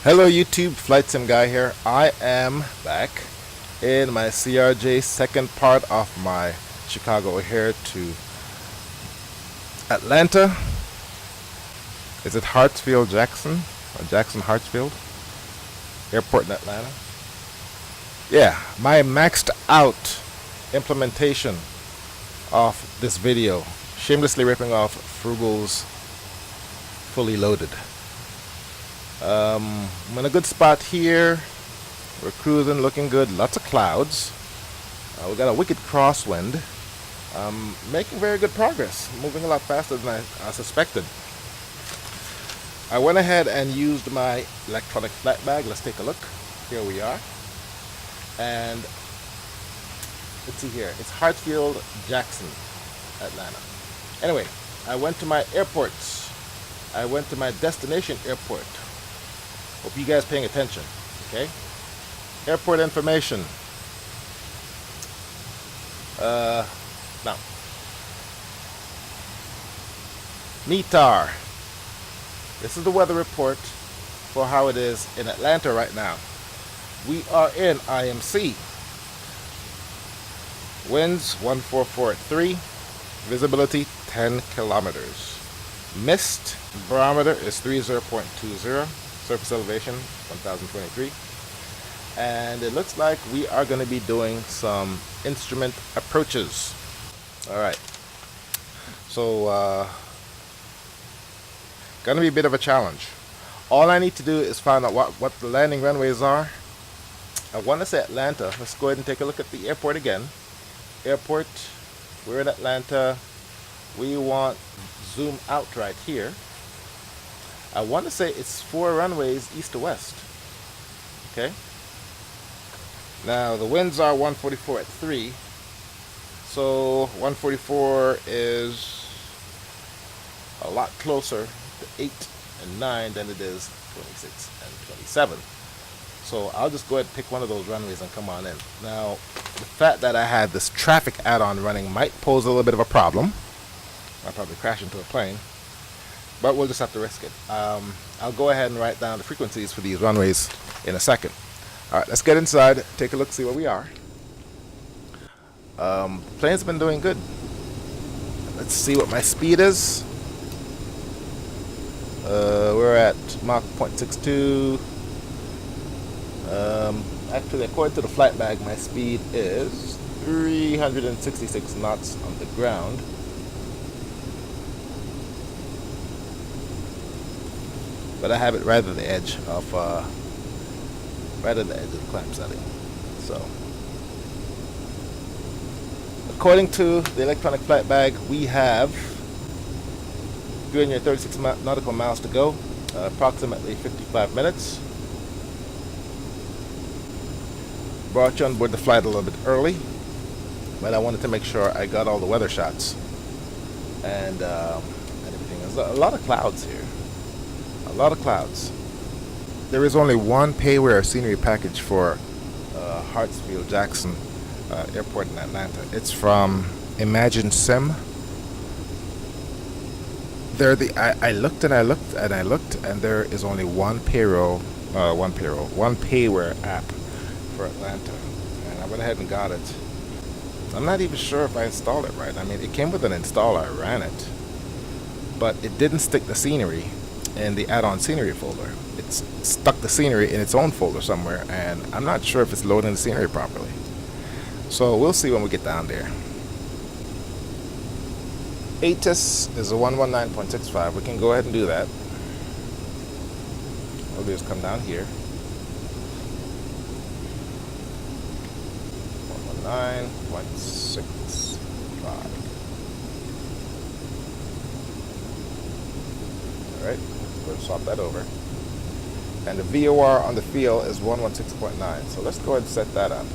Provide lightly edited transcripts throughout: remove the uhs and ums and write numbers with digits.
Hello YouTube, Flightsimguy here. I am back in my CRJ second part of my Chicago here to Atlanta. Is it Hartsfield Jackson? Or Jackson Hartsfield? Airport in Atlanta. Yeah, my maxed out implementation of this video. Shamelessly ripping off Frugal's Fully Loaded. I'm in a good spot here. We're cruising, looking good. Lots of clouds. We got a wicked crosswind. Making very good progress. Moving a lot faster than I suspected. I went ahead and used my electronic flight bag. Let's take a look. Here we are. And let's see here. It's Hartsfield Jackson, Atlanta. Anyway, I went to my airports. I went to my destination airport. Hope you guys paying attention. Okay. Airport information. Now. METAR. This is the weather report for how it is in Atlanta right now. We are in IMC. Winds 144 at 3. Visibility 10 kilometers. Mist barometer is 30.20. Surface elevation 1023. And it looks like we are going to be doing some instrument approaches. Alright. So, gonna be a bit of a challenge. All I need to do is find out what the landing runways are. I want to say Atlanta. Let's go ahead and take a look at the airport again. Airport. We're in Atlanta. We want zoom out right here. I want to say it's 4 runways east to west. Okay. Now the winds are 144 at 3. So 144 is a lot closer to 8 and 9 than it is 26 and 27. So I'll just go ahead and pick one of those runways and come on in. Now the fact that I had this traffic add-on running might pose a little bit of a problem. I'll probably crash into a plane. But we'll just have to risk it. I'll go ahead and write down the frequencies for these runways in a second. Alright, let's get inside, take a look, see where we are. Plane's been doing good. Let's see what my speed is. We're at Mach 0.62. Actually, according to the flight bag, my speed is 366 knots on the ground. But I have it right at the edge of the climb setting. So, according to the electronic flight bag, we have 336 nautical miles to go, approximately 55 minutes. Brought you on board the flight a little bit early, but I wanted to make sure I got all the weather shots and everything. There's a lot of clouds here. A lot of clouds. There is only one payware scenery package for Hartsfield Jackson Airport in Atlanta. It's from Imagine Sim. I looked and I looked and I looked, and there is only one payware app for Atlanta, and I went ahead and got it. I'm not even sure if I installed it right. I mean, it came with an installer. I ran it, but it didn't stick the scenery in the add-on scenery folder. It's stuck the scenery in its own folder somewhere, and I'm not sure if it's loading the scenery properly. So we'll see when we get down there. ATIS is a 119.65. We can go ahead and do that. We'll just come down here. 119.65. Alright. We'll swap that over. And the VOR on the field is 116.9. So let's go ahead and set that up,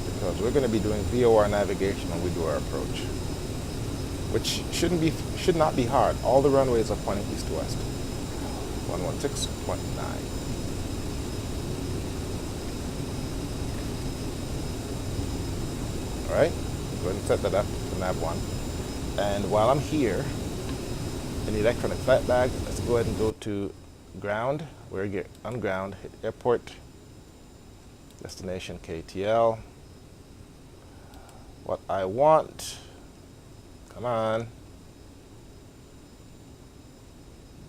because we're going to be doing VOR navigation when we do our approach, which should not be hard. All the runways are pointing east to west. 116.9. Alright, go ahead and set that up to nav 1. And while I'm here in the electronic flight bag, let's go ahead and go to ground. We're on ground. Hit airport. Destination KTL. What I want. Come on.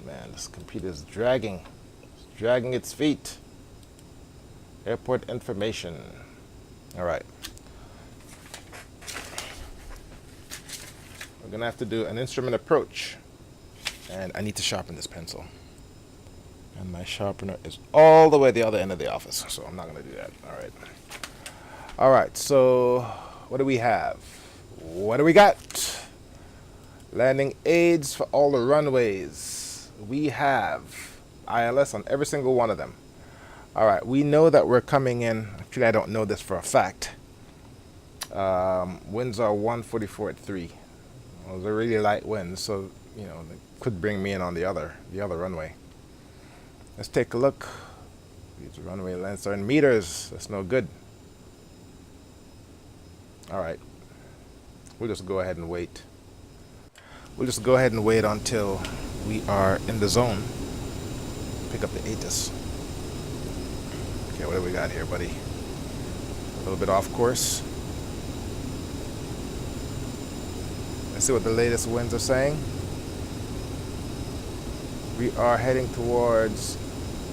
Man, this computer is dragging. It's dragging its feet. Airport information. All right. We're going to have to do an instrument approach. And I need to sharpen this pencil. And my sharpener is all the way at the other end of the office, so I'm not going to do that. All right. All right, so what do we have? What do we got? Landing aids for all the runways. We have ILS on every single one of them. All right, we know that we're coming in. Actually, I don't know this for a fact. Winds are 144 at 3. Those are really light winds, so you know they could bring me in on the other runway. Let's take a look. These runway lengths are in meters. That's no good. All right. We'll just go ahead and wait. We'll just go ahead and wait until we are in the zone. Pick up the ATIS. Okay, what do we got here, buddy? A little bit off course. Let's see what the latest winds are saying. We are heading towards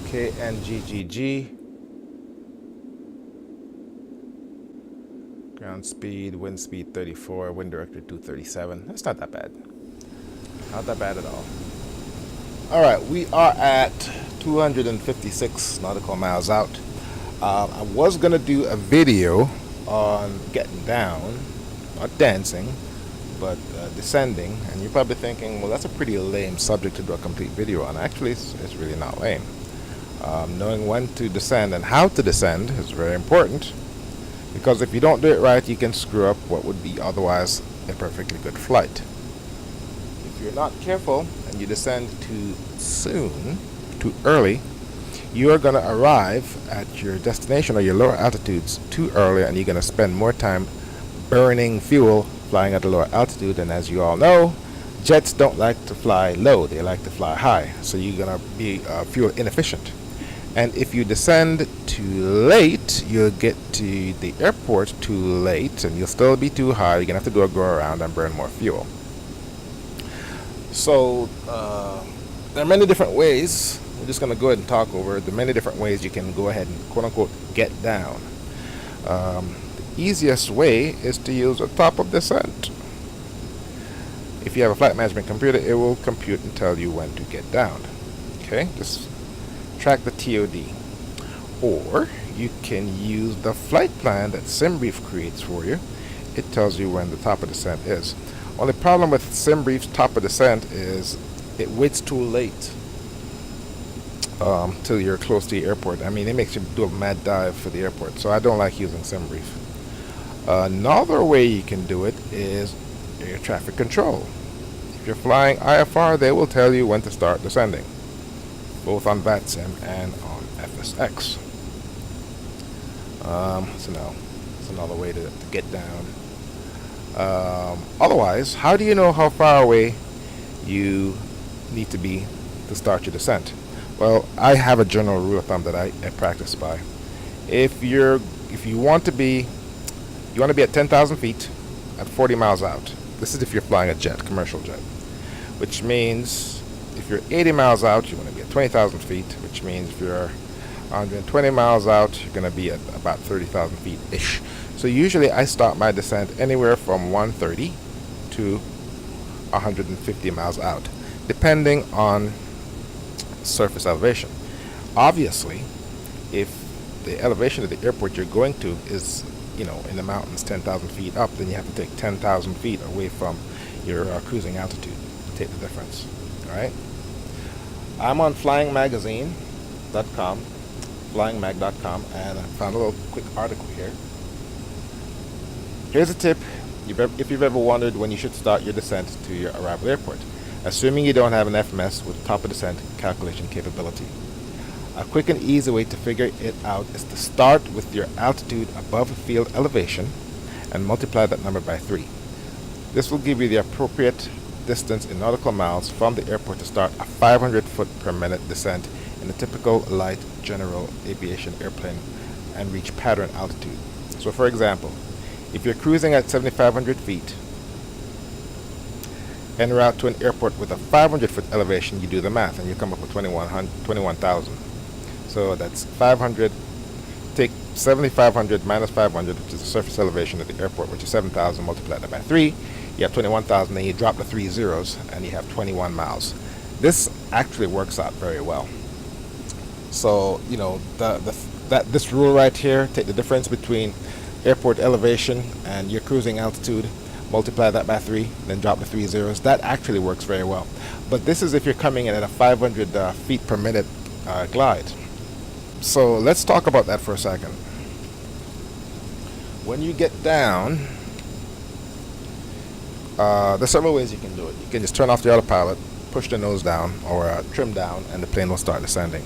KNGGG. Ground speed, wind speed 34, wind director 237. That's not that bad. Not that bad at all. All right, we are at 256 nautical miles out. I was going to do a video on getting down, not dancing, but descending. And you're probably thinking, well, that's a pretty lame subject to do a complete video on. Actually, it's really not lame. Knowing when to descend and how to descend is very important, because if you don't do it right, you can screw up what would be otherwise a perfectly good flight. If you're not careful and you descend too soon, too early, you are going to arrive at your destination or your lower altitudes too early, and you're going to spend more time burning fuel flying at a lower altitude. And as you all know, jets don't like to fly low, they like to fly high, so you're going to be fuel inefficient. And if you descend too late, you'll get to the airport too late, and you'll still be too high. You're going to have to go around and burn more fuel. So there are many different ways. We're just going to go ahead and talk over the many different ways you can go ahead and quote-unquote get down. The easiest way is to use a top-up descent. If you have a flight management computer, it will compute and tell you when to get down. Okay, just track the TOD. Or you can use the flight plan that SimBrief creates for you. It tells you when the top of descent is. Only problem with SimBrief's top of descent is it waits too late till you're close to the airport. I mean, it makes you do a mad dive for the airport, so I don't like using SimBrief. Another way you can do it is air traffic control. If you're flying IFR, they will tell you when to start descending, both on VATSIM and on FSX. So now, it's another way to get down. Otherwise, how do you know how far away you need to be to start your descent? Well, I have a general rule of thumb that I practice by. If you want to be at 10,000 feet at 40 miles out. This is if you're flying a jet, commercial jet, which means if you're 80 miles out, you want to be at 20,000 feet, which means if you're 120 miles out, you're going to be at about 30,000 feet-ish. So usually I start my descent anywhere from 130 to 150 miles out, depending on surface elevation. Obviously, if the elevation of the airport you're going to is, in the mountains 10,000 feet up, then you have to take 10,000 feet away from your cruising altitude to take the difference. All right? I'm on flyingmag.com, flyingmag.com, and I found a little quick article here. Here's a tip if you've ever wondered when you should start your descent to your arrival airport, assuming you don't have an FMS with top of descent calculation capability. A quick and easy way to figure it out is to start with your altitude above field elevation and multiply that number by 3. This will give you the appropriate distance in nautical miles from the airport to start a 500 foot per minute descent in a typical light general aviation airplane and reach pattern altitude. So for example, if you're cruising at 7,500 feet en route to an airport with a 500 foot elevation, you do the math and you come up with 21,000. So that's 500, take 7,500 minus 500, which is the surface elevation at the airport, which is 7,000, multiply that by 3, you have 21,000, then you drop the 3 zeros and you have 21 miles. This actually works out very well. So, you know, this rule right here, take the difference between airport elevation and your cruising altitude, multiply that by 3, then drop the 3 zeros. That actually works very well. But this is if you're coming in at a 500 feet per minute glide. So let's talk about that for a second. When you get down, there's several ways you can do it. You can just turn off the autopilot, push the nose down, or trim down, and the plane will start descending.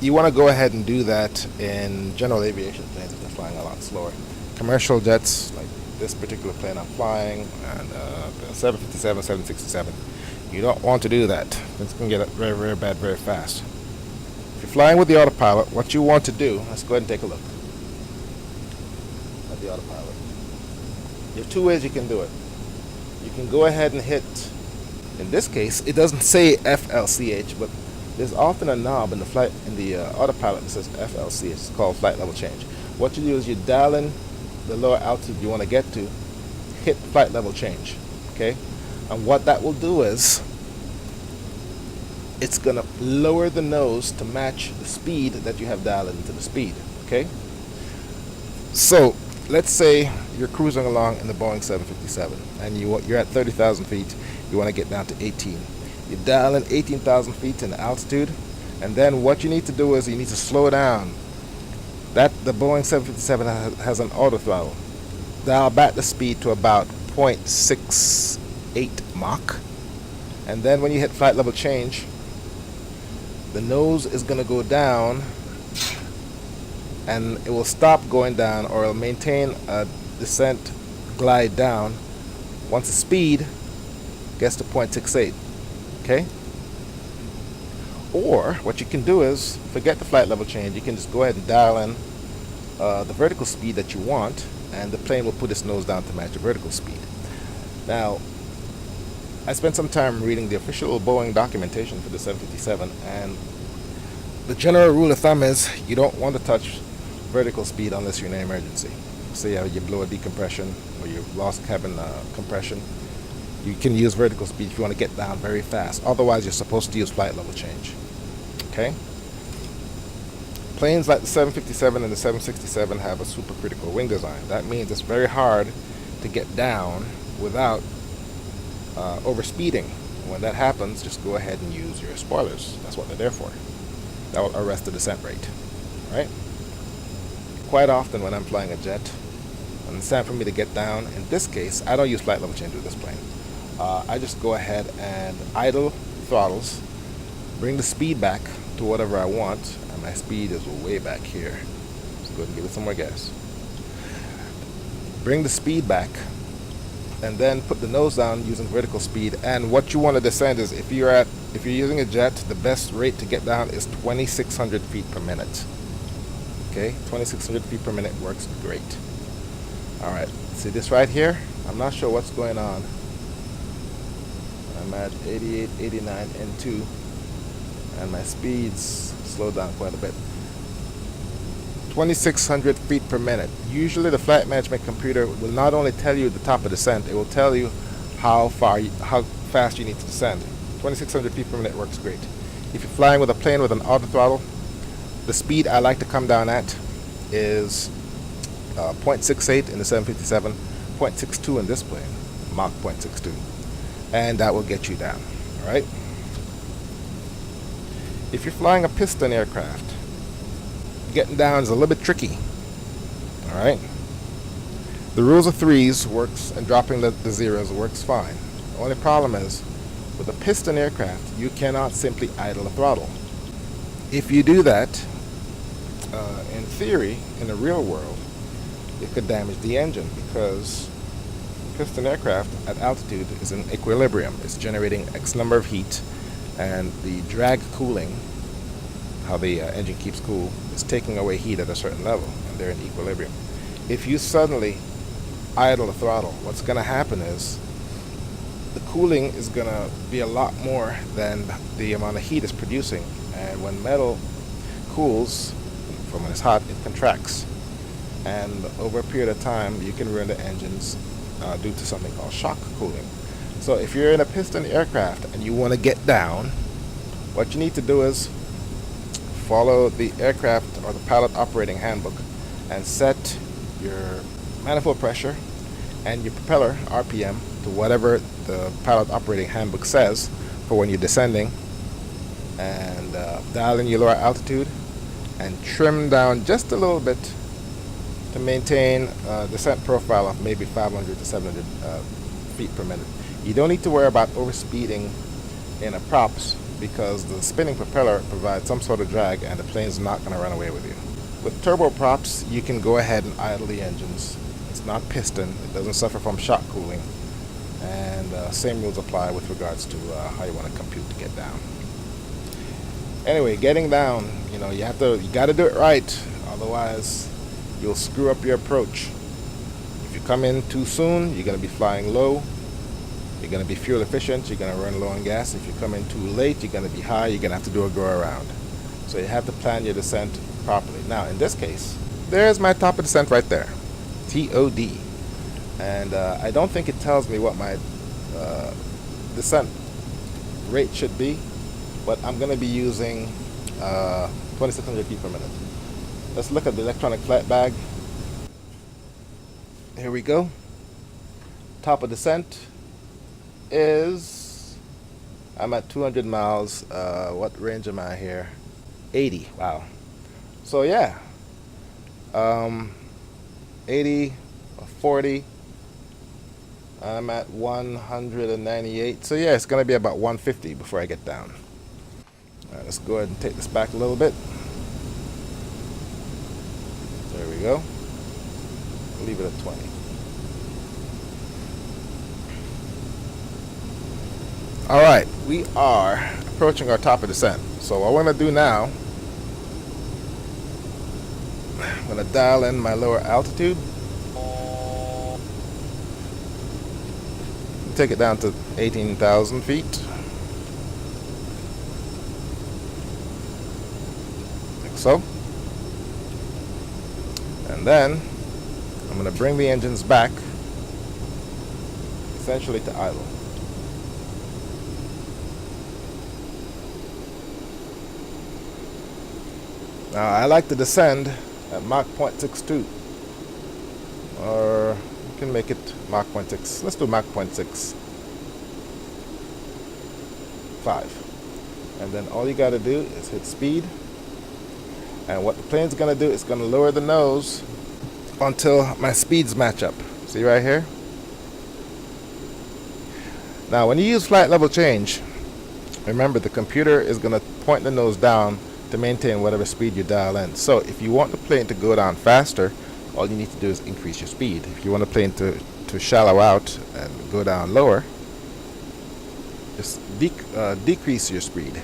You want to go ahead and do that in general aviation planes if they're flying a lot slower. Commercial jets, like this particular plane I'm flying, and the 757, 767, you don't want to do that. It's going to get very, very bad very fast. If you're flying with the autopilot, what you want to do, let's go ahead and take a look at the autopilot. You have two ways you can do it. You can go ahead and hit, in this case, it doesn't say FLCH, but there's often a knob in the autopilot that says FLCH. It's called flight level change. What you do is you dial in the lower altitude you want to get to, hit flight level change, okay? And what that will do is it's going to lower the nose to match the speed that you have dialed into the speed, okay? So let's say you're cruising along in the Boeing 757 and you're at 30,000 feet, you want to get down to 18. You dial in 18,000 feet in altitude, and then what you need to do is you need to slow down. The Boeing 757 has an auto throttle. Dial back the speed to about 0.68 Mach, and then when you hit flight level change, the nose is going to go down, and it will stop going down, or it'll maintain a descent glide down once the speed gets to 0.68. Okay? Or what you can do is forget the flight level change. You can just go ahead and dial in the vertical speed that you want, and the plane will put its nose down to match the vertical speed. Now, I spent some time reading the official Boeing documentation for the 757, and the general rule of thumb is you don't want to touch vertical speed unless you're in an emergency. Say you blow a decompression or you've lost cabin compression. You can use vertical speed if you want to get down very fast. Otherwise, you're supposed to use flight level change. Okay? Planes like the 757 and the 767 have a supercritical wing design. That means it's very hard to get down without overspeeding. When that happens, just go ahead and use your spoilers. That's what they're there for. That will arrest the descent rate. Right? Quite often when I'm flying a jet, when it's time for me to get down, in this case, I don't use flight level change with this plane. I just go ahead and idle throttles, bring the speed back to whatever I want, and my speed is way back here. Let's go ahead and give it some more gas. Bring the speed back, and then put the nose down using vertical speed. And what you want to descend is, if you're using a jet, the best rate to get down is 2,600 feet per minute. Okay, 2,600 feet per minute works great. All right, see this right here? I'm not sure what's going on. I'm at 88, 89, N2, and my speeds slowed down quite a bit. 2,600 feet per minute. Usually the flight management computer will not only tell you the top of descent, it will tell you how fast you need to descend. 2,600 feet per minute works great. If you're flying with a plane with an auto throttle, the speed I like to come down at is 0.68 in the 757, 0.62 in this plane, Mach 0.62. And that will get you down. All right. If you're flying a piston aircraft, getting down is a little bit tricky. All right. The rules of threes works, and dropping the zeros works fine. The only problem is, with a piston aircraft, you cannot simply idle a throttle. If you do that, in theory, in the real world, it could damage the engine, because piston aircraft at altitude is in equilibrium. It's generating X number of heat, and the drag cooling, how the engine keeps cool, is taking away heat at a certain level, and they're in equilibrium. If you suddenly idle the throttle, what's going to happen is the cooling is going to be a lot more than the amount of heat it's producing, and when metal cools from when it's hot, it contracts, and over a period of time you can ruin the engines due to something called shock cooling. So if you're in a piston aircraft and you want to get down, what you need to do is follow the aircraft or the pilot operating handbook and set your manifold pressure and your propeller RPM to whatever the pilot operating handbook says for when you're descending, and dial in your lower altitude and trim down just a little bit to maintain a descent profile of maybe 500 to 700 feet per minute. You don't need to worry about overspeeding in a props, because the spinning propeller provides some sort of drag and the plane's not going to run away with you. With turboprops, you can go ahead and idle the engines. It's not piston, it doesn't suffer from shock cooling, and same rules apply with regards to how you want to compute to get down. Anyway, getting down, you got to do it right, otherwise you'll screw up your approach. If you come in too soon, you're going to be flying low, you're going to be fuel efficient, you're going to run low on gas. If you come in too late, you're going to be high, you're going to have to do a go around. So you have to plan your descent properly. Now in this case, there's my top of descent right there, TOD, and I don't think it tells me what my descent rate should be, but I'm going to be using 2600 feet per minute. Let's look at the electronic flight bag. Here we go. Top of descent is, I'm at 200 miles. What range am I here? 80. Wow. So yeah, 80, 40. I'm at 198. So yeah, it's gonna be about 150 before I get down. All right, let's go ahead and take this back a little bit. There we go. Leave it at 20. All right, we are approaching our top of descent. So what I want to do now, I'm going to dial in my lower altitude. Take it down to 18,000 feet. Like so. And then I'm going to bring the engines back, essentially to idle. Now I like to descend at Mach 0.62, or you can make it Mach 0.6. Let's do Mach 0.65. And then all you got to do is hit speed, and what the plane's going to do is going to lower the nose until my speeds match up. See right here? Now when you use flight level change, remember the computer is going to point the nose down to maintain whatever speed you dial in. So if you want the plane to go down faster, all you need to do is increase your speed. If you want the plane to shallow out and go down lower, just decrease your speed.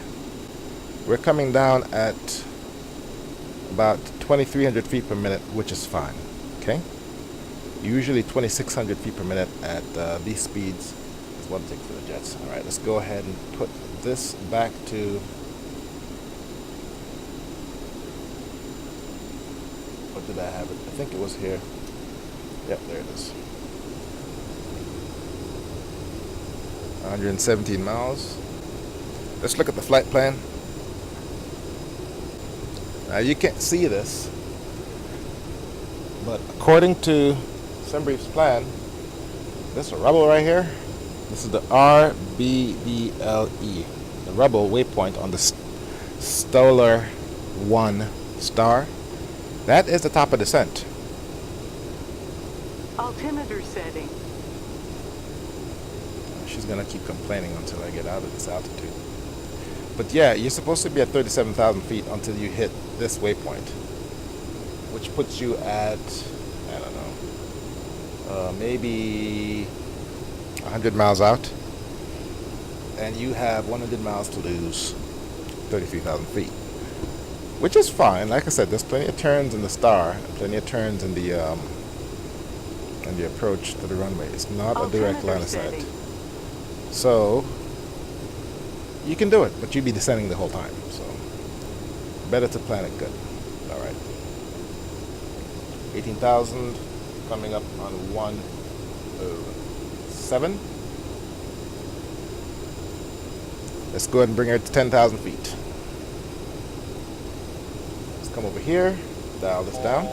We're coming down at about 2,300 feet per minute, which is fine. Okay? Usually 2,600 feet per minute at these speeds is what it takes for the jets. All right, let's go ahead and put this back to, what did I have it? I think it was here. Yep, there it is. 117 miles. Let's look at the flight plan. Now you can't see this, but according to SimBrief's plan, this rubble right here, this is the RBBLE, the rubble waypoint on the Stoller 1 star. That is the top of descent. Altimeter setting. She's gonna keep complaining until I get out of this altitude. But yeah, you're supposed to be at 37,000 feet until you hit this waypoint, which puts you at, I don't know, maybe 100 miles out, and you have 100 miles to lose, 33,000 feet, which is fine. Like I said, there's plenty of turns in the star, and plenty of turns in the approach to the runway. It's not a direct line of sight, so you can do it, but you'd be descending the whole time. So better to plan it good. All right, 18,000 coming up on 107. Let's go ahead and bring her to 10,000 feet. Let's come over here, dial this down.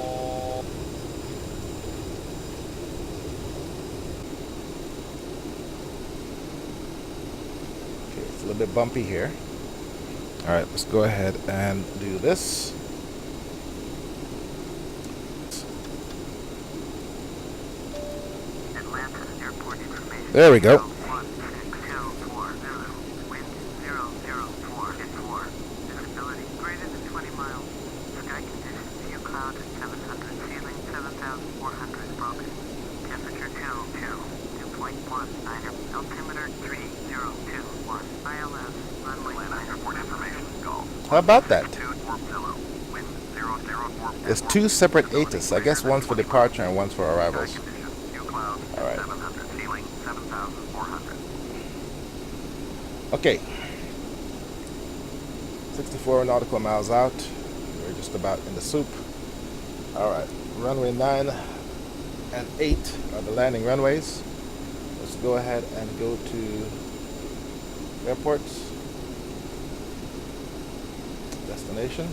Okay, it's a little bit bumpy here. All right, let's go ahead and do this. There we go. How about that? There's two separate ATIS. I guess one's for departure and one's for arrivals. All right. Okay. 64 nautical miles out. We're just about in the soup. All right. Runway 9 and 8 are the landing runways. Let's go ahead and go to airports. Destination,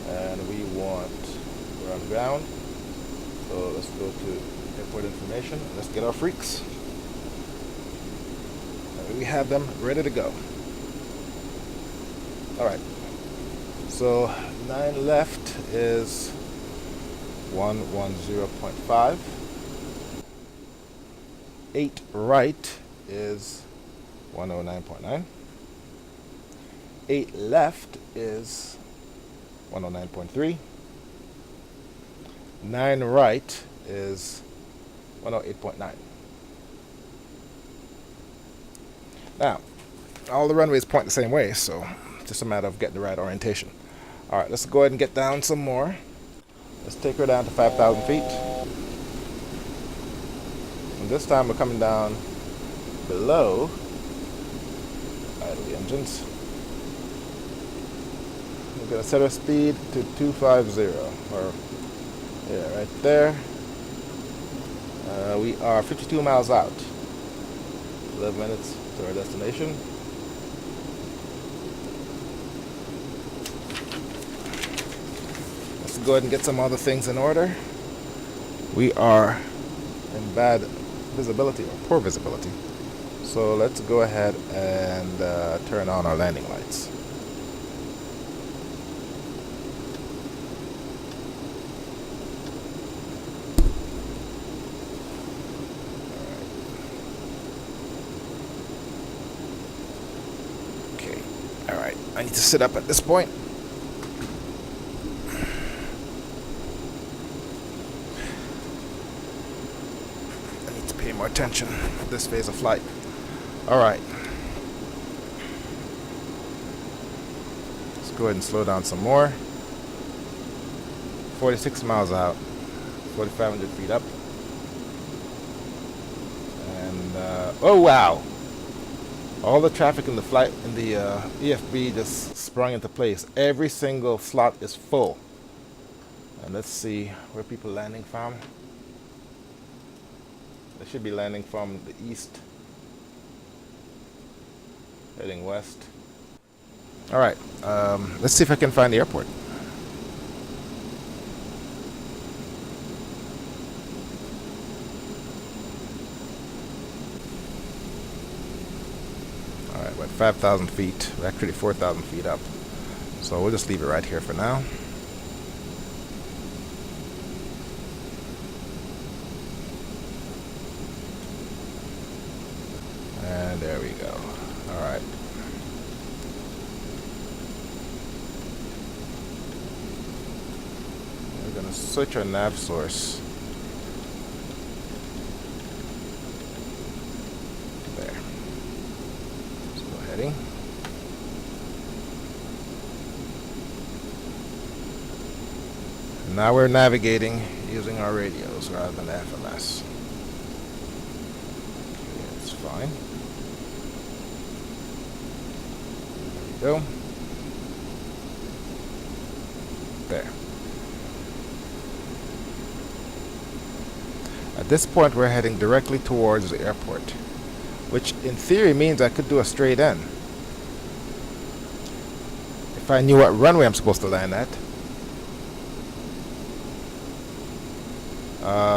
and we want, we're on ground, so let's go to airport information. Let's get our freaks, and we have them ready to go. All right, so 9 left is 110.5, 8 right is 109.9, 8 left is 109.3. 9 right is 108.9. Now, all the runways point the same way, so it's just a matter of getting the right orientation. All right, let's go ahead and get down some more. Let's take her down to 5,000 feet. And this time we're coming down below idle the engines. We're going to set our speed to 250, or yeah, right there. We are 52 miles out. 11 minutes to our destination. Let's go ahead and get some other things in order. We are in bad visibility, or poor visibility. So let's go ahead and turn on our landing lights. Alright, I need to sit up at this point. I need to pay more attention to this phase of flight. Alright. Let's go ahead and slow down some more. 46 miles out, 4,500 feet up. And, oh wow! All the traffic in the flight in the EFB just sprung into place. Every single slot is full. And let's see where people are landing from. They should be landing from the east, heading west. All right, let's see if I can find the airport. Alright, we're at 5,000 feet. We're actually 4,000 feet up. So we'll just leave it right here for now. And there we go. Alright. We're going to switch our nav source. Now we're navigating using our radios rather than FMS. Okay, that's fine. There we go. There. At this point, we're heading directly towards the airport, which in theory means I could do a straight in. If I knew what runway I'm supposed to land at.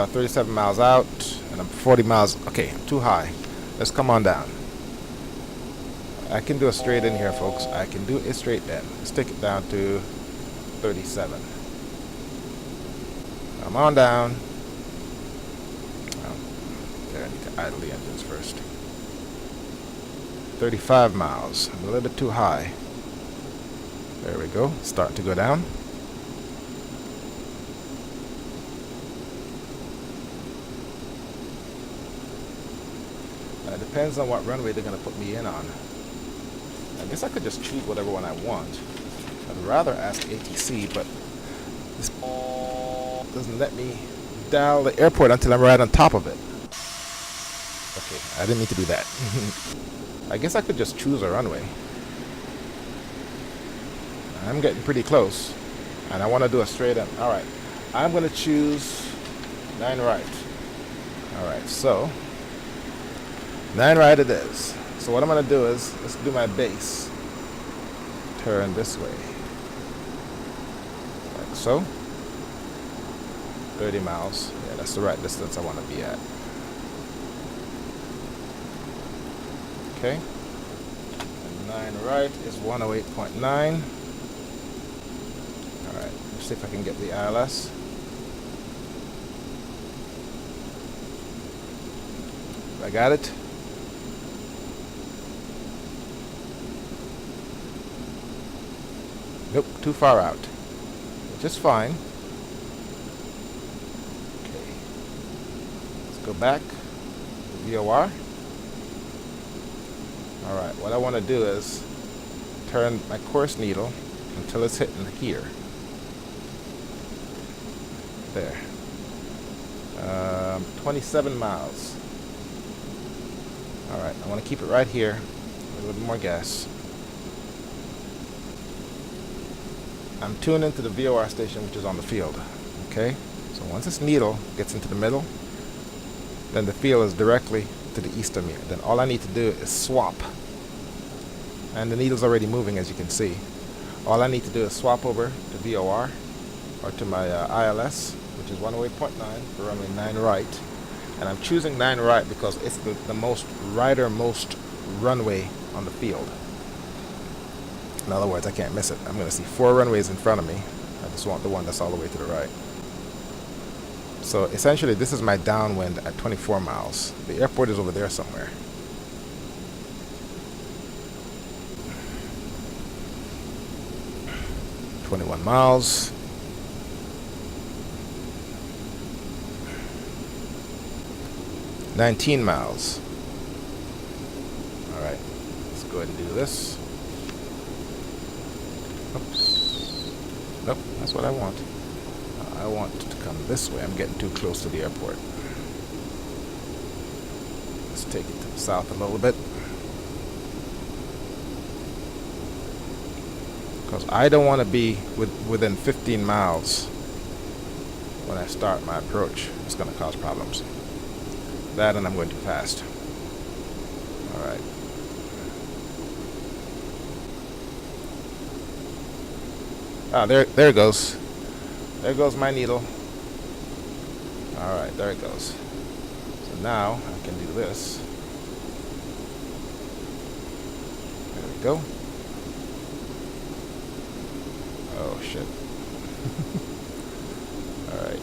37 miles out, and I'm 40 miles. Okay, I'm too high. Let's come on down. I can do a straight in here, folks. I can do a straight in. Let's take it down to 37. Come on down. There, I need to idle the engines first. 35 miles. I'm a little bit too high. There we go. Start to go down. Depends on what runway they're going to put me in on. I guess I could just choose whatever one I want. I'd rather ask ATC, but this doesn't let me dial the airport until I'm right on top of it. Okay, I didn't mean to do that. I guess I could just choose a runway. I'm getting pretty close, and I want to do a straight in. All right, I'm going to choose 9 right. All right, so 9 right it is. So what I'm going to do is, let's do my base. Turn this way. Like so. 30 miles. Yeah, that's the right distance I want to be at. Okay. And 9 right is 108.9. Alright, let's see if I can get the ILS. I got it. Nope, too far out. Which is fine. Okay. Let's go back to VOR. Alright, what I want to do is turn my course needle until it's hitting here. There. 27 miles. Alright, I want to keep it right here with a little more gas. I'm tuned into the VOR station, which is on the field. Okay? So once this needle gets into the middle, then the field is directly to the east of me. Then all I need to do is swap. And the needle's already moving, as you can see. All I need to do is swap over to VOR, or to my ILS, which is 108.9 for runway 9 right. And I'm choosing 9 right because it's the most right-most runway on the field. In other words, I can't miss it. I'm going to see 4 runways in front of me. I just want the one that's all the way to the right. So essentially, this is my downwind at 24 miles. The airport is over there somewhere. $21 miles. $19 miles. All right, let's go ahead and do this. Oops. Nope, that's what I want. I want to come this way. I'm getting too close to the airport. Let's take it to the south a little bit. Because I don't want to be within 15 miles when I start my approach. It's going to cause problems. That, and I'm going too fast. Alright. Ah, there it goes. There goes my needle. Alright, there it goes. So now I can do this. There we go. Oh shit. Alright.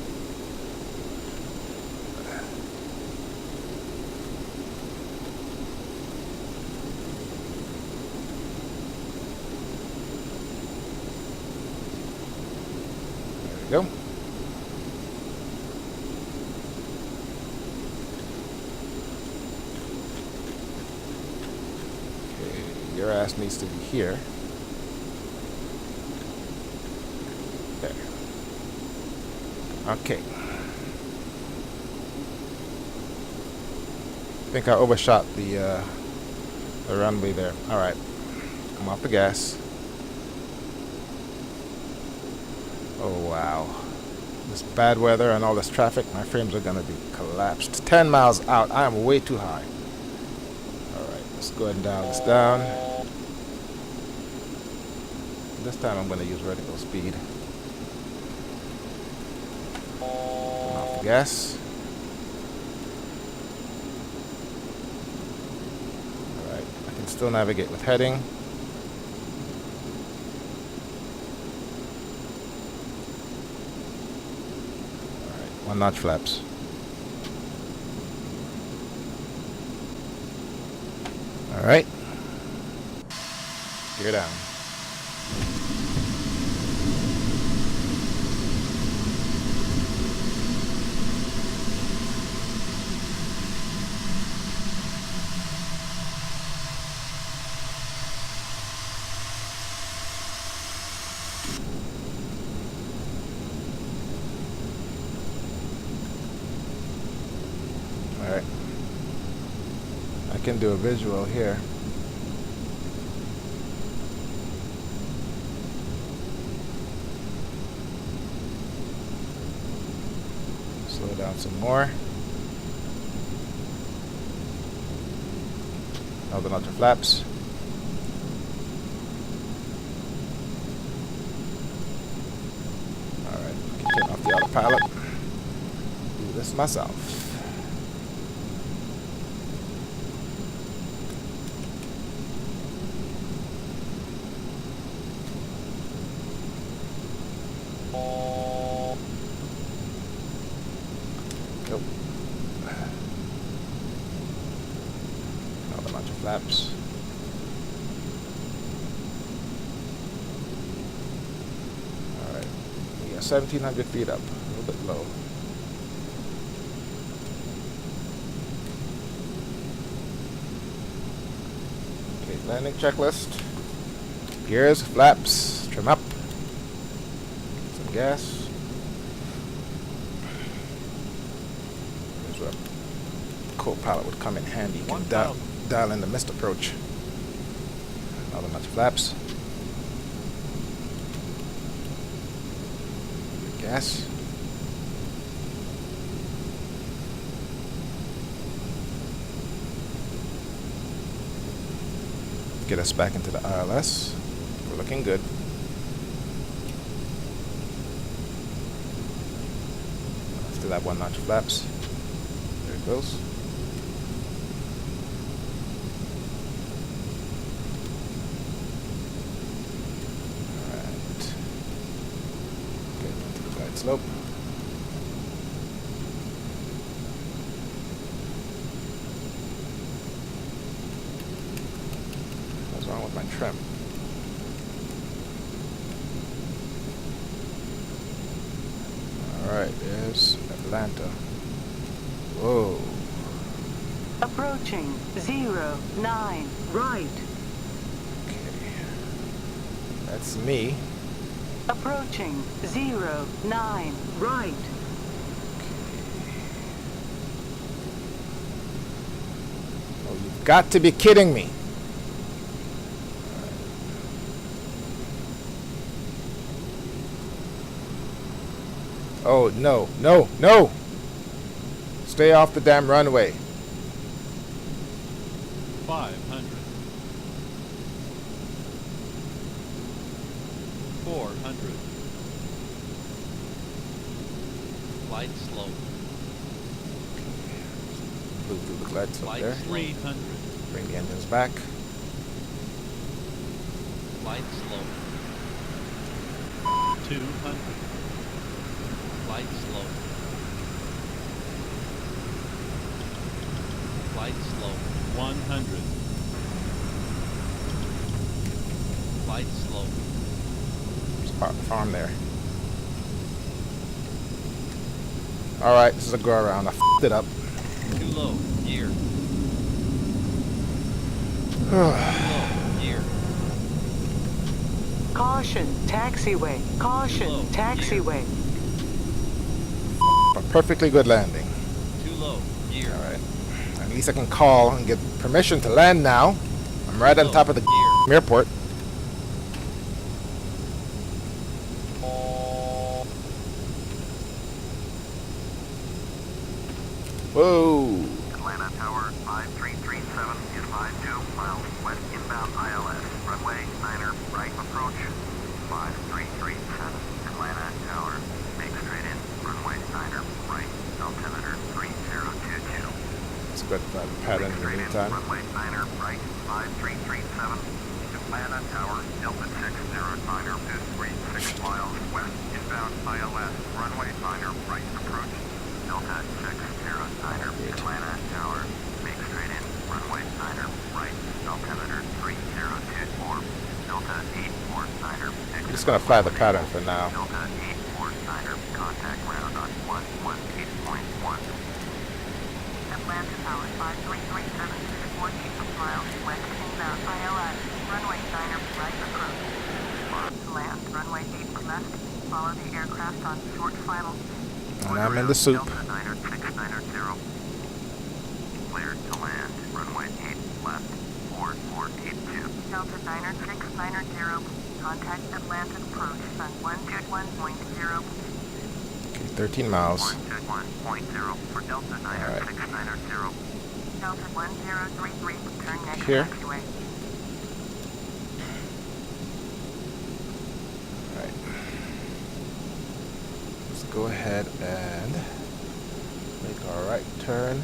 There we go. Okay, your ass needs to be here. There. Okay. I think I overshot the runway there. Alright. I'm off the gas. Oh wow. This bad weather and all this traffic, my frames are gonna be collapsed. 10 miles out. I am way too high. Alright, let's go ahead and dial this down. This time I'm gonna use vertical speed. Turn off the gas. Alright, I can still navigate with heading. One notch flaps. Alright. Gear down. Alright. I can do a visual here. Slow down some more. Another notch of flaps. Alright, I can turn off the autopilot. Do this myself. Nope. Another bunch of flaps. Alright. We got 1,700 feet up. A little bit low. Okay, landing checklist. Gears, flaps, trim up. Some gas. Co-pilot would come in handy. You can dial in the missed approach. Another notch of flaps. Gas. Get us back into the ILS. We're looking good. Still have one notch of flaps. There it goes. Slope. What's wrong with my trim? Alright, there's Atlanta. Whoa. Approaching 09 right. Okay. That's me. Approaching 09 right. Oh, you've got to be kidding me. Oh, no, no, no. Stay off the damn runway. 500. 400. Light slope. Move through the glide slope Light there. 300. Bring the engines back. Light slope. 200. Light slope. Light slope. 100. Light slope. Farm there. Alright, this is a go around. I f***ed it up. Too low. Gear. Too low. Gear. Caution, taxiway. Caution, Low, taxiway. Perfectly good landing. Too low. Gear. Alright. At least I can call and get permission to land now. I'm right on top of the Gear. airport. Whoa. Atlanta Tower 5337 is 52 miles west inbound ILS. Runway 9er right approach 5337. Atlanta Tower, make straight in. Runway 9er right, altimeter 3022. Let's go to the pattern in the meantime. Runway 9er right 5337. Atlanta Tower Delta 609er is 36 miles west inbound ILS. Runway 9er right approach. Delta 609er, Atlanta Tower, make straight in, runway 9er, right, altimeter 3024, Delta 849er, I'm just going to fly the pattern for now. Delta 849er, contact ground on 118.1. Atlanta Tower 5337 is 14 miles west inbound ILS, runway 9er, right approach. Land, runway 8 left, follow the aircraft on short final. And I'm in the soup. Delta 90690. Cleared to land. Runway 8 left. 4482. Delta 90690. Contact Atlanta approach on 121.0. Okay, 13 miles. 121.0 for Delta 90690. Delta 1033. Turn next Here. taxiway. Alright. Let's go ahead and make our right turn.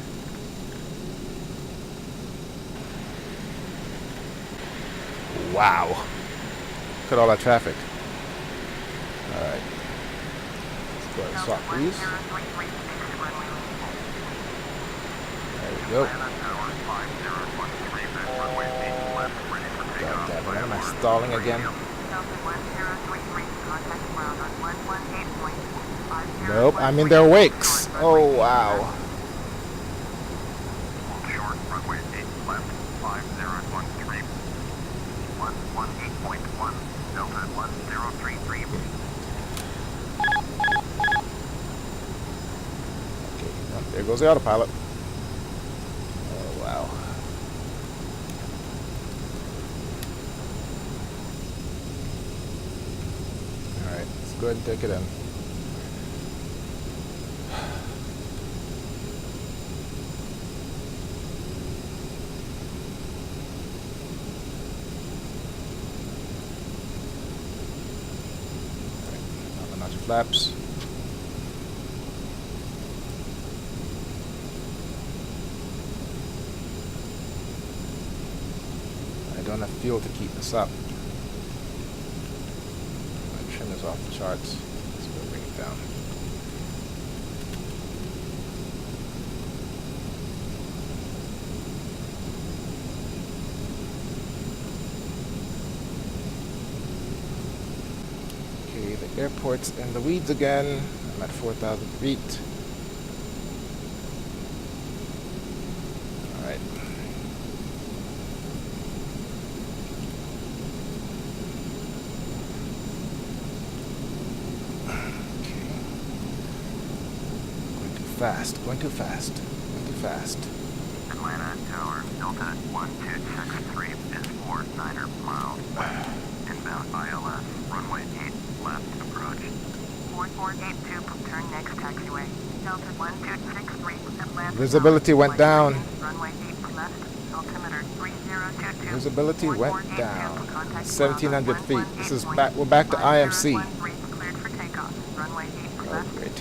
Wow. Look at all that traffic. Alright. Let's go ahead and swap these. There we go. God damn it, am I stalling again? Nope, I'm in their wakes. Oh, wow. Short runway 8 left, 5013. 118.1, Delta 1033. Okay, well, there goes the autopilot. Oh, wow. Alright, let's go ahead and take it in. Flaps. I don't have fuel to keep this up. My trim is off the charts. Let's go bring it down. The airport's in the weeds again. I'm at 4,000 feet. Alright. Okay. Going too fast, going too fast, going too fast. Atlanta Tower, Delta 1263 is 49er miles west. Inbound ILS, runway 8 left approach. 4482, turn next taxiway. Delta 1263, Atlanta. Visibility went down. Runway 8 left, altimeter 3022. Visibility went down. 1,700 feet. This is back. We're back to IMC. Cleared for takeoff. Runway 8 Oh, left. great.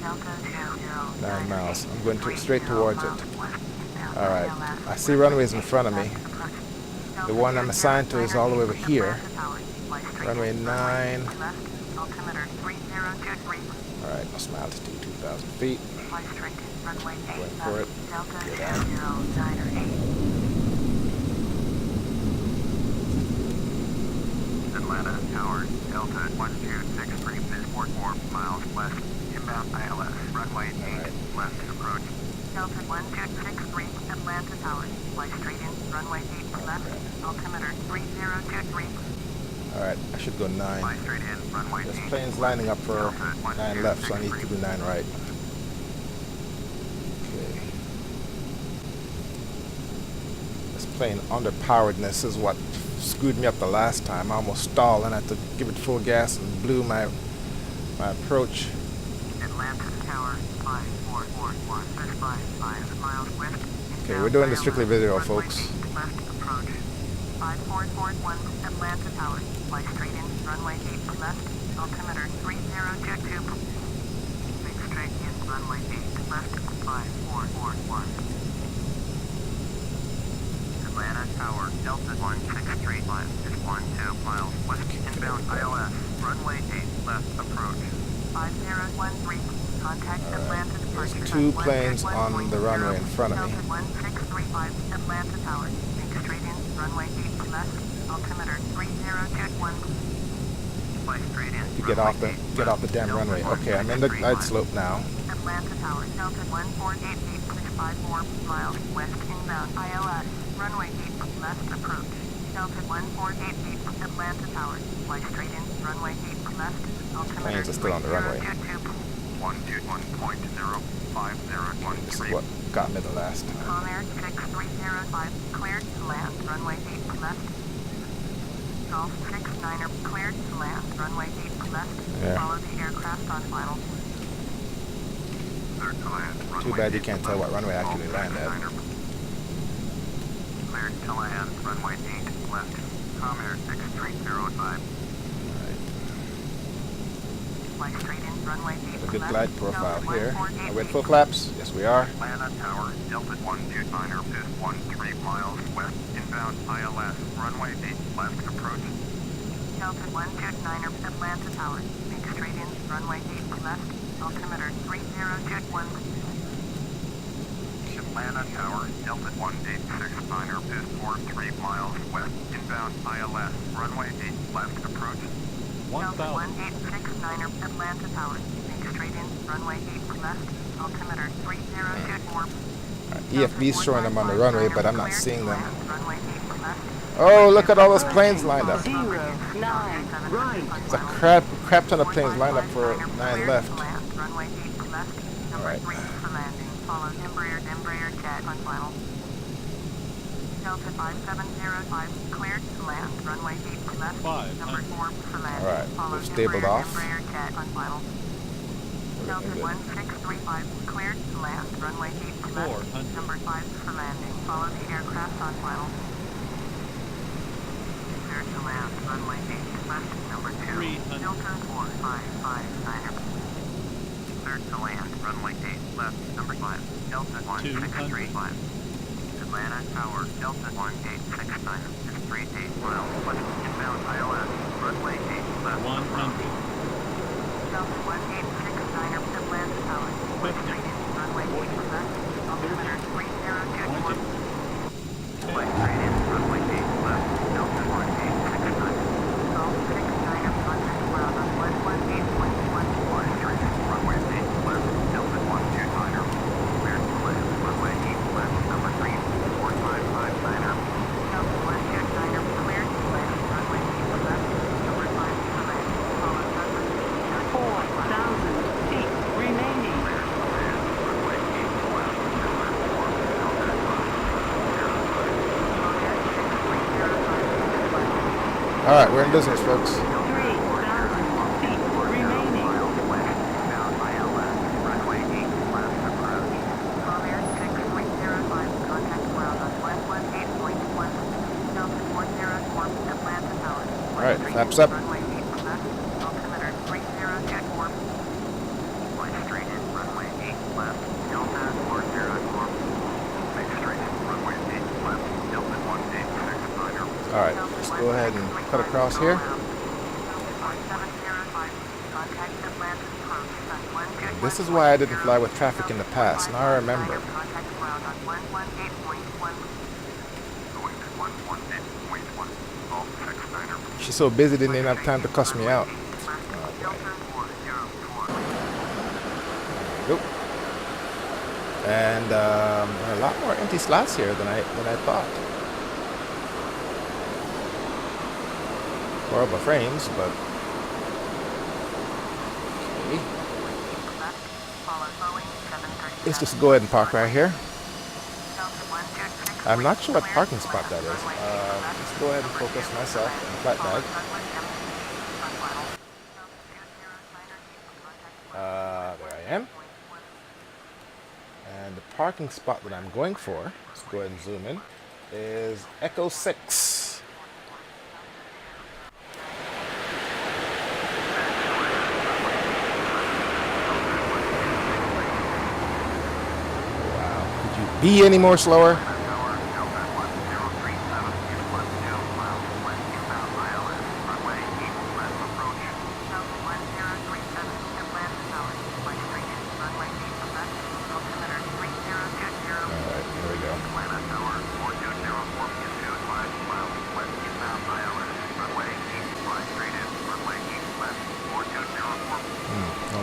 Delta 9 miles. I'm going straight towards it. Alright. I see runways in front of me. The one I'm assigned to is all the way over here. Runway 9. Alright, what's my altitude? 2,000 feet. Going for it. Get out. Atlanta Tower, Delta 1263 is 44 miles west. Inbound ILS, runway 8 left approach. Delta 1263, Atlanta Tower, fly straight in, runway 8 left, altimeter 3023. Alright, I should go 9. Fly straight in, runway There's 8. planes lining up for Delta 9 left, so I need to do 9 right. Okay. This plane underpoweredness is what screwed me up the last time. I almost stalled and I had to give it full gas and blew my approach. Atlantis Tower, 5441, 5 miles west. Okay, we're doing this strictly video, folks. Left approach. 5441, Atlanta Tower. Fly straight in, runway 8 left. Altimeter 30 jet 2. Make straight in, runway 8 left. 5441. Atlanta Tower, Delta 1635 is 12 miles west. Inbound ILS, runway 8 left approach. 5013, contact Atlanta departure. There's 2 planes on the runway in front of me. Delta 1635, Atlanta Tower. Make straight in, runway 8 left. Altimeter 30 jet 1. Fly straight in. You get off the damn runway. Okay, I'm in the glide slope now. Atlanta Tower, Delta 1488.54 miles west inbound ILS, runway 8 left approach. Delta 1488, Atlanta Tower, fly straight in, runway 8 left, altimeter Planes are still on the runway. 121.05013. This is what got me the last time. Comair 6305, cleared to land, runway 8 left. Golf 69er, cleared to land, runway 8 left. Yeah. Follow the aircraft on final. Too bad you can't tell what runway I actually land at. Cleared to land, runway 8 left. Comair 6305. Fly straight in, runway 8 A good left. glide profile Delta here. 1488. Are we at full flaps? Yes, we are. Atlanta Tower, Delta 129er is 13 miles west. Inbound ILS, runway 8 left approach. Delta 129er, Atlanta Tower. Make straight in, runway 8 left. Altimeter 30 jet 1. Atlanta Tower, Delta 1869er is 43 miles west. Inbound ILS, runway 8 left approach. Delta 1869er, Atlanta Tower. Make straight in, runway 8 left. Altimeter 30 jet 4. EFB's showing them on the runway, but I'm not seeing them. Oh, look at all those planes lined up. 09, right. There's a crap ton of planes lined up for 9 left. Runway 8 left. Number Alright. 3 for landing. Follow Embraer jet on final. Delta 5705, cleared to land. Runway 8 left. 500. Number 4 for landing. Alright, Follow we've stabled off. Embraer jet on final. Delta Looking good. 1635, cleared to land. Runway 8 left. 400. Number 5 for landing. Follow the aircraft on final. Cleared to land. Runway 8 left. Number 2. 300. Delta 4559er. Cleared to land. Runway 8 left. Number 5. Delta 1635. Atlanta Tower. Delta 1869 is 38 miles west. Inbound ILS. Runway 8 left. 100. Delta 1869er, Atlanta Tower. Fly straight in, runway 8 left. Altimeter 30 jet 1. 20. Fly straight in, runway 8 left. Delta 1869. Golf 69er, contact ground on 118.1. Fly straight in, runway 8 left. Delta 129er. Cleared to land, runway 8 left. Number 3, 4559er. Delta 129er, cleared to land, runway 8 left. Number 5 for landing. Follow Douglas. 4,000 feet remaining. Alright, we're in business, folks. 3,000 feet remaining. Alright, flaps up. Alright, let's go ahead and cut across here. This is why I didn't fly with traffic in the past. Now I remember. She's so busy, didn't even have time to cuss me out. Nope. And a lot more empty slots here than I thought. horrible frames, but okay. Let's just go ahead and park right here. I'm not sure what parking spot that is. Let's go ahead and focus myself on the flight bag. There I am. And the parking spot that I'm going for, let's go ahead and zoom in, is Echo 6. Wow. Could you be any more slower?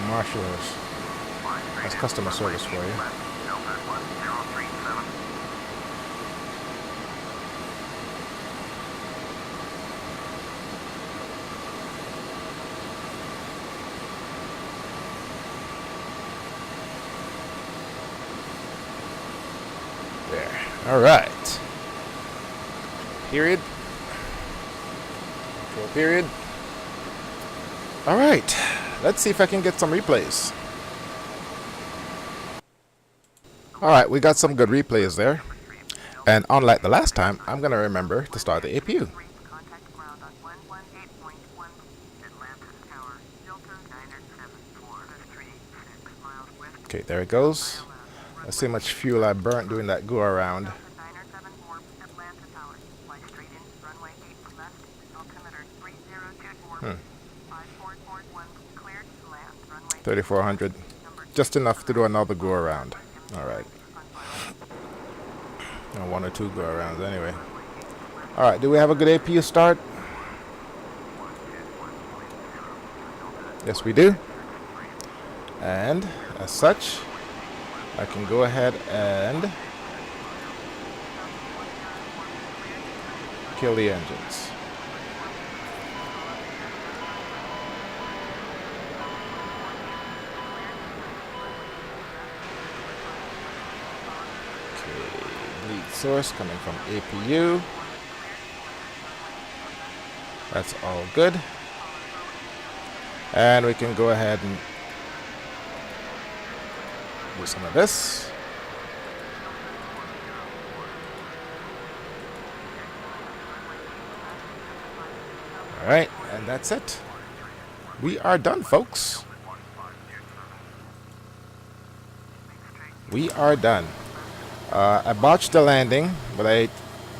Marshallers. That's customer service for you. There. All right. Period. Control period. All right. Let's see if I can get some replays. Alright, we got some good replays there. And unlike the last time, I'm going to remember to start the APU. Okay, there it goes. Let's see how much fuel I burnt doing that go around. 3,400. Just enough to do another go around. Alright. Or one or two go arounds anyway. Alright, do we have a good APU start? Yes, we do. And as such, I can go ahead and kill the engines. Source coming from APU. That's all good. And we can go ahead and do some of this. All right, and that's it. We are done, folks. We are done. I botched the landing, but I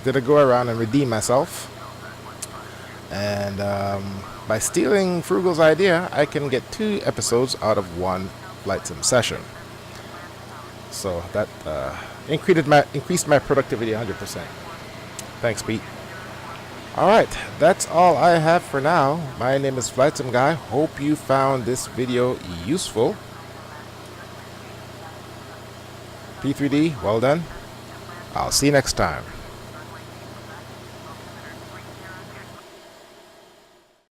did a go around and redeem myself. And by stealing Frugal's idea, I can get 2 episodes out of 1 flight sim session. So that increased my productivity 100%. Thanks, Pete. Alright, that's all I have for now. My name is Flightsimguy. Hope you found this video useful. P3D, well done. I'll see you next time.